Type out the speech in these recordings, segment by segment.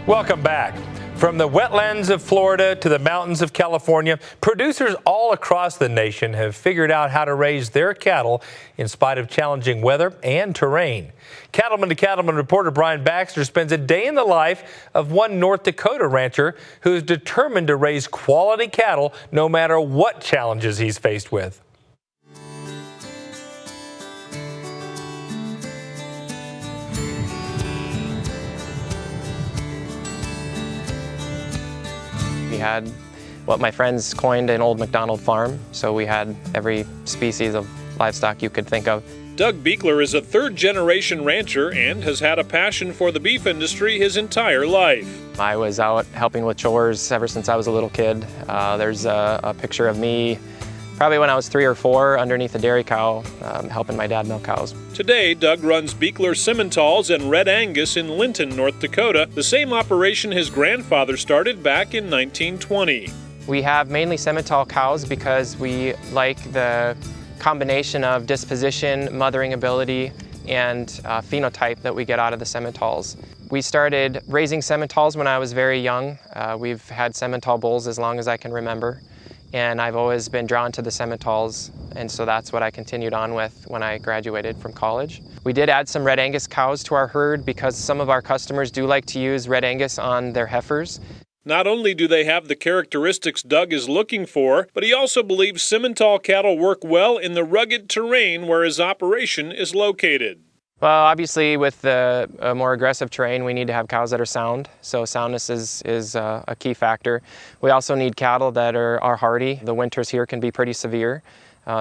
Welcome back. From the wetlands of Florida to the mountains of California, producers all across the nation have figured out how to raise their cattle in spite of challenging weather and terrain. Cattleman to Cattleman reporter Brian Baxter spends a day in the life of one North Dakota rancher who is determined to raise quality cattle no matter what challenges he's faced with. We had what my friends coined an old McDonald farm, so we had every species of livestock you could think of. Doug Bichler is a third-generation rancher and has had a passion for the beef industry his entire life. I was out helping with chores ever since I was a little kid. There's a picture of me probably when I was 3 or 4 underneath a dairy cow, helping my dad milk cows. Today, Doug runs Bichler Simmentals and Red Angus in Linton, North Dakota, the same operation his grandfather started back in 1920. We have mainly Simmental cows because we like the combination of disposition, mothering ability, and phenotype that we get out of the Simmentals. We started raising Simmentals when I was very young. We've had Simmental bulls as long as I can remember. And I've always been drawn to the Simmentals, and so that's what I continued on with when I graduated from college. We did add some Red Angus cows to our herd because some of our customers do like to use Red Angus on their heifers. Not only do they have the characteristics Doug is looking for, but he also believes Simmental cattle work well in the rugged terrain where his operation is located. Well, obviously with the more aggressive terrain, we need to have cows that are sound. So soundness is a key factor. We also need cattle that are hardy. The winters here can be pretty severe.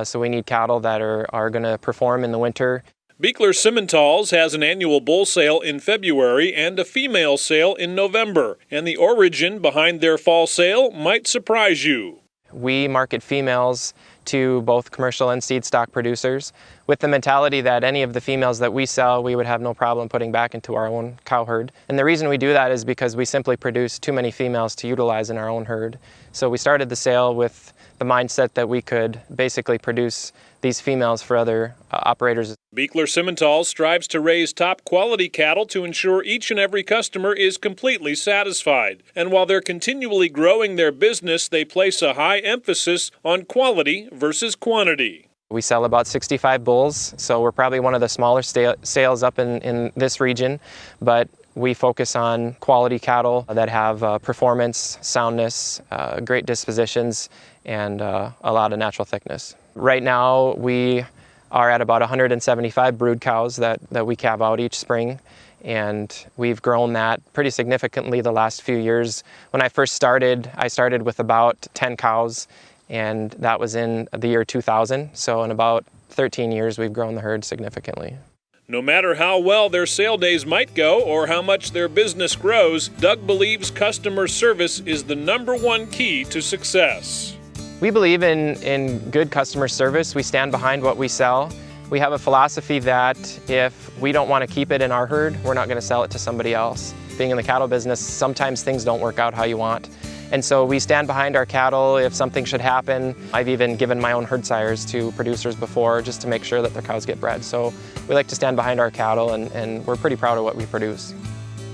So we need cattle that are going to perform in the winter. Bichler Simmentals has an annual bull sale in February and a female sale in November. And the origin behind their fall sale might surprise you. We market females to both commercial and seed stock producers with the mentality that any of the females that we sell, we would have no problem putting back into our own cow herd. And the reason we do that is because we simply produce too many females to utilize in our own herd. So we started the sale with the mindset that we could basically produce these females for other operators. Bichler Simmental strives to raise top quality cattle to ensure each and every customer is completely satisfied. And while they're continually growing their business, they place a high emphasis on quality versus quantity. We sell about 65 bulls, so we're probably one of the smaller sales up in this region, but we focus on quality cattle that have performance, soundness, great dispositions, and a lot of natural thickness. Right now, we are at about 175 brood cows that we calve out each spring, and we've grown that pretty significantly the last few years. When I first started, I started with about 10 cows, and that was in the year 2000. So in about 13 years, we've grown the herd significantly. No matter how well their sale days might go or how much their business grows, Doug believes customer service is the #1 key to success. We believe in good customer service. We stand behind what we sell. We have a philosophy that if we don't want to keep it in our herd, we're not going to sell it to somebody else. Being in the cattle business, sometimes things don't work out how you want. And so we stand behind our cattle if something should happen. I've even given my own herd sires to producers before just to make sure that their cows get bred. So we like to stand behind our cattle, and we're pretty proud of what we produce.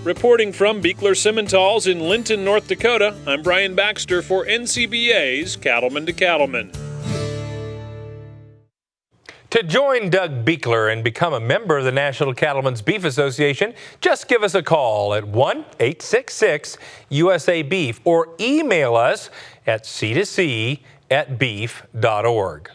Reporting from Bichler Simmentals in Linton, North Dakota, I'm Brian Baxter for NCBA's Cattleman to Cattleman. To join Doug Bichler and become a member of the National Cattlemen's Beef Association, just give us a call at 1-866-USA-BEEF or email us at C2C@beef.org.